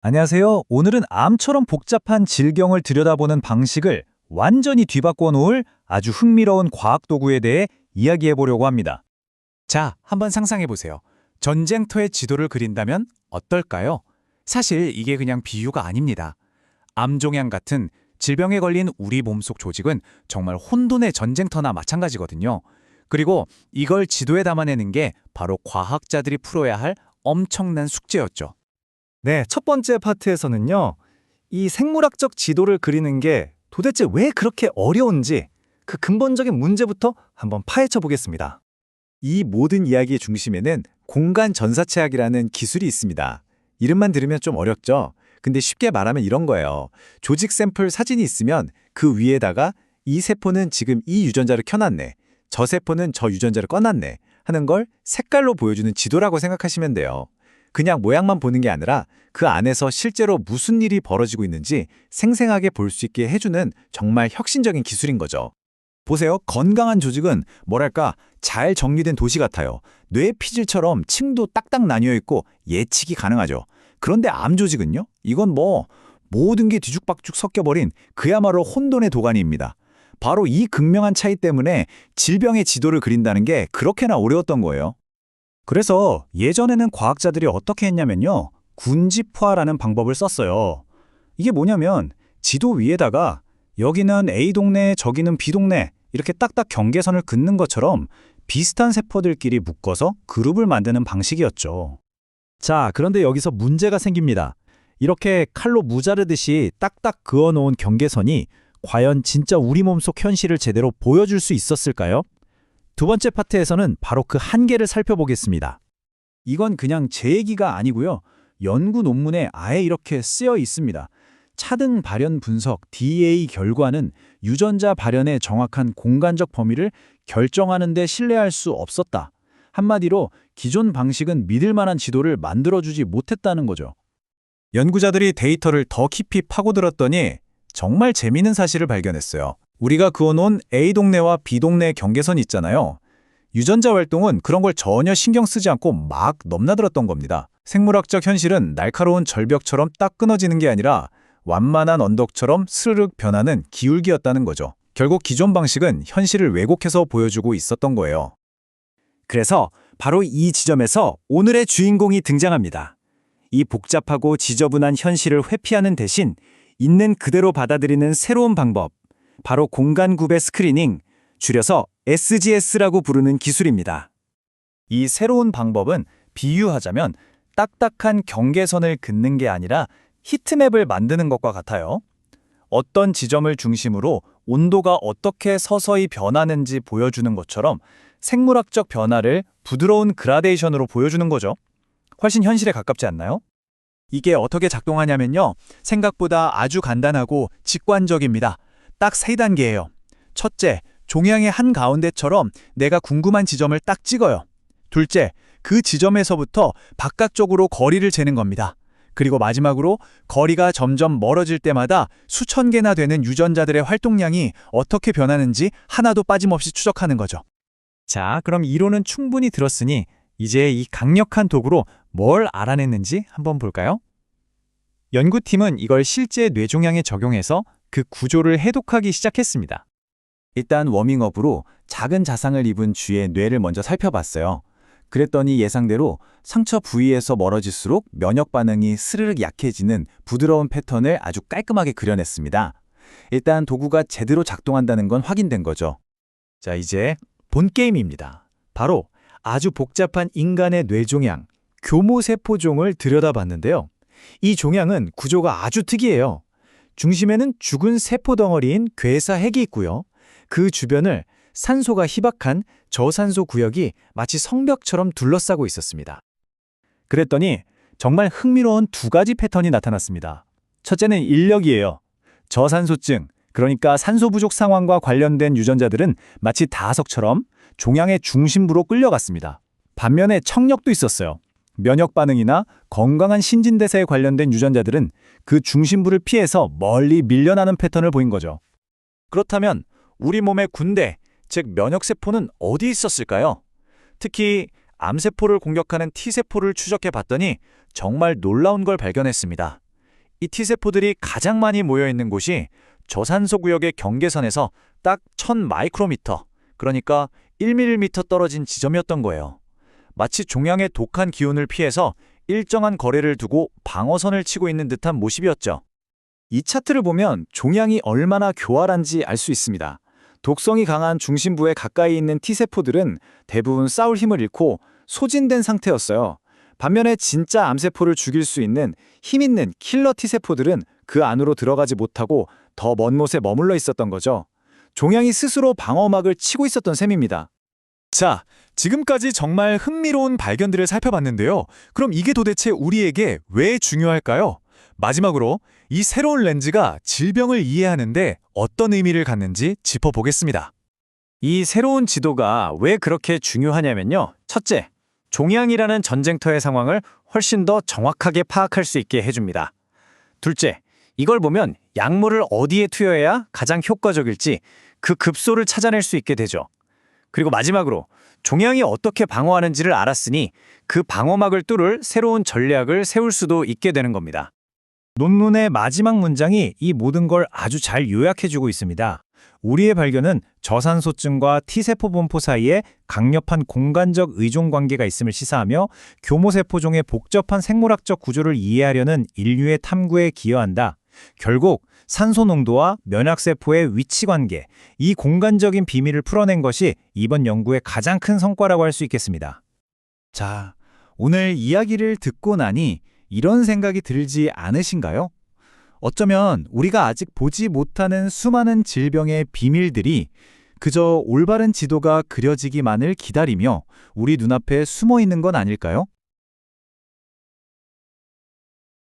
안녕하세요. 오늘은 암처럼 복잡한 질병을 들여다보는 방식을 완전히 뒤바꿔 놓을 아주 흥미로운 과학 도구에 대해 이야기해 보려고 합니다. 자, 한번 상상해 보세요. 전쟁터의 지도를 그린다면 어떨까요? 사실 이게 그냥 비유가 아닙니다. 암종양 같은 질병에 걸린 우리 몸속 조직은 정말 혼돈의 전쟁터나 마찬가지거든요. 그리고 이걸 지도에 담아내는 게 바로 과학자들이 풀어야 할 엄청난 숙제였죠. 네, 첫 번째 파트에서는요. 이 생물학적 지도를 그리는 게 도대체 왜 그렇게 어려운지 그 근본적인 문제부터 한번 파헤쳐 보겠습니다. 이 모든 이야기의 중심에는 공간 전사체학이라는 기술이 있습니다. 이름만 들으면 좀 어렵죠? 근데 쉽게 말하면 이런 거예요. 조직 샘플 사진이 있으면 그 위에다가 이 세포는 지금 이 유전자를 켜놨네. 저 세포는 저 유전자를 꺼놨네. 하는 걸 색깔로 보여주는 지도라고 생각하시면 돼요. 그냥 모양만 보는 게 아니라 그 안에서 실제로 무슨 일이 벌어지고 있는지 생생하게 볼 수 있게 해주는 정말 혁신적인 기술인 거죠. 보세요. 건강한 조직은 뭐랄까 잘 정리된 도시 같아요. 뇌 피질처럼 층도 딱딱 나뉘어 있고 예측이 가능하죠. 그런데 암 조직은요? 이건 모든 게 뒤죽박죽 섞여버린 그야말로 혼돈의 도가니입니다. 바로 이 극명한 차이 때문에 질병의 지도를 그린다는 게 그렇게나 어려웠던 거예요. 그래서 예전에는 과학자들이 어떻게 했냐면요. 군집화라는 방법을 썼어요. 이게 뭐냐면 지도 위에다가 여기는 A 동네, 저기는 B 동네 이렇게 딱딱 경계선을 긋는 것처럼 비슷한 세포들끼리 묶어서 그룹을 만드는 방식이었죠. 자, 그런데 여기서 문제가 생깁니다. 이렇게 칼로 무자르듯이 딱딱 그어놓은 경계선이 과연 진짜 우리 몸속 현실을 제대로 보여줄 수 있었을까요? 두 번째 파트에서는 바로 그 한계를 살펴보겠습니다. 이건 그냥 제 얘기가 아니고요. 연구 논문에 아예 이렇게 쓰여 있습니다. 차등 발현 분석 DA 결과는 유전자 발현의 정확한 공간적 범위를 결정하는 데 신뢰할 수 없었다. 한마디로 기존 방식은 믿을 만한 지도를 만들어주지 못했다는 거죠. 연구자들이 데이터를 더 깊이 파고들었더니 정말 재미있는 사실을 발견했어요. 우리가 그어놓은 A 동네와 B 동네 경계선 있잖아요. 유전자 활동은 그런 걸 전혀 신경 쓰지 않고 막 넘나들었던 겁니다. 생물학적 현실은 날카로운 절벽처럼 딱 끊어지는 게 아니라 완만한 언덕처럼 스르륵 변하는 기울기였다는 거죠. 결국 기존 방식은 현실을 왜곡해서 보여주고 있었던 거예요. 그래서 바로 이 지점에서 오늘의 주인공이 등장합니다. 이 복잡하고 지저분한 현실을 회피하는 대신 있는 그대로 받아들이는 새로운 방법, 바로 공간 구배 스크리닝, 줄여서 SGS라고 부르는 기술입니다. 이 새로운 방법은 비유하자면 딱딱한 경계선을 긋는 게 아니라 히트맵을 만드는 것과 같아요. 어떤 지점을 중심으로 온도가 어떻게 서서히 변하는지 보여주는 것처럼 생물학적 변화를 부드러운 그라데이션으로 보여주는 거죠. 훨씬 현실에 가깝지 않나요? 이게 어떻게 작동하냐면요. 생각보다 아주 간단하고 직관적입니다. 딱 3단계예요. 첫째, 종양의 한가운데처럼 내가 궁금한 지점을 딱 찍어요. 둘째, 그 지점에서부터 바깥쪽으로 거리를 재는 겁니다. 그리고 마지막으로 거리가 점점 멀어질 때마다 수천 개나 되는 유전자들의 활동량이 어떻게 변하는지 하나도 빠짐없이 추적하는 거죠. 자, 그럼 이론은 충분히 들었으니 이제 이 강력한 도구로 뭘 알아냈는지 한번 볼까요? 연구팀은 이걸 실제 뇌종양에 적용해서 그 구조를 해독하기 시작했습니다. 일단 워밍업으로 작은 자상을 입은 쥐의 뇌를 먼저 살펴봤어요. 그랬더니 예상대로 상처 부위에서 멀어질수록 면역 반응이 스르륵 약해지는 부드러운 패턴을 아주 깔끔하게 그려냈습니다. 일단 도구가 제대로 작동한다는 건 확인된 거죠. 자, 이제 본 게임입니다. 바로 아주 복잡한 인간의 뇌종양, 교모세포종을 들여다봤는데요. 이 종양은 구조가 아주 특이해요. 중심에는 죽은 세포 덩어리인 괴사핵이 있고요. 그 주변을 산소가 희박한 저산소 구역이 마치 성벽처럼 둘러싸고 있었습니다. 그랬더니 정말 흥미로운 2가지 패턴이 나타났습니다. 첫째는 인력이에요. 저산소증, 그러니까 산소 부족 상황과 관련된 유전자들은 마치 다석처럼 종양의 중심부로 끌려갔습니다. 반면에 청력도 있었어요. 면역 반응이나 건강한 신진대사에 관련된 유전자들은 그 중심부를 피해서 멀리 밀려나는 패턴을 보인 거죠. 그렇다면 우리 몸의 군대, 즉 면역세포는 어디 있었을까요? 특히 암세포를 공격하는 T세포를 추적해 봤더니 정말 놀라운 걸 발견했습니다. 이 T세포들이 가장 많이 모여 있는 곳이 저산소 구역의 경계선에서 딱 1000 마이크로미터, 그러니까 1mm 떨어진 지점이었던 거예요. 마치 종양의 독한 기운을 피해서 일정한 거리를 두고 방어선을 치고 있는 듯한 모습이었죠. 이 차트를 보면 종양이 얼마나 교활한지 알 수 있습니다. 독성이 강한 중심부에 가까이 있는 T세포들은 대부분 싸울 힘을 잃고 소진된 상태였어요. 반면에 진짜 암세포를 죽일 수 있는 힘있는 킬러 T세포들은 그 안으로 들어가지 못하고 더 먼 곳에 머물러 있었던 거죠. 종양이 스스로 방어막을 치고 있었던 셈입니다. 자, 지금까지 정말 흥미로운 발견들을 살펴봤는데요. 그럼 이게 도대체 우리에게 왜 중요할까요? 마지막으로 이 새로운 렌즈가 질병을 이해하는데 어떤 의미를 갖는지 짚어보겠습니다. 이 새로운 지도가 왜 그렇게 중요하냐면요. 첫째, 종양이라는 전쟁터의 상황을 훨씬 더 정확하게 파악할 수 있게 해줍니다. 둘째, 이걸 보면 약물을 어디에 투여해야 가장 효과적일지 그 급소를 찾아낼 수 있게 되죠. 그리고 마지막으로 종양이 어떻게 방어하는지를 알았으니 그 방어막을 뚫을 새로운 전략을 세울 수도 있게 되는 겁니다. 논문의 마지막 문장이 이 모든 걸 아주 잘 요약해주고 있습니다. 우리의 발견은 저산소증과 T세포 분포 사이에 강력한 공간적 의존 관계가 있음을 시사하며 교모세포종의 복잡한 생물학적 구조를 이해하려는 인류의 탐구에 기여한다. 결국 산소 농도와 면역세포의 위치 관계, 이 공간적인 비밀을 풀어낸 것이 이번 연구의 가장 큰 성과라고 할 수 있겠습니다. 자, 오늘 이야기를 듣고 나니 이런 생각이 들지 않으신가요? 어쩌면 우리가 아직 보지 못하는 수많은 질병의 비밀들이 그저 올바른 지도가 그려지기만을 기다리며 우리 눈앞에 숨어 있는 건 아닐까요?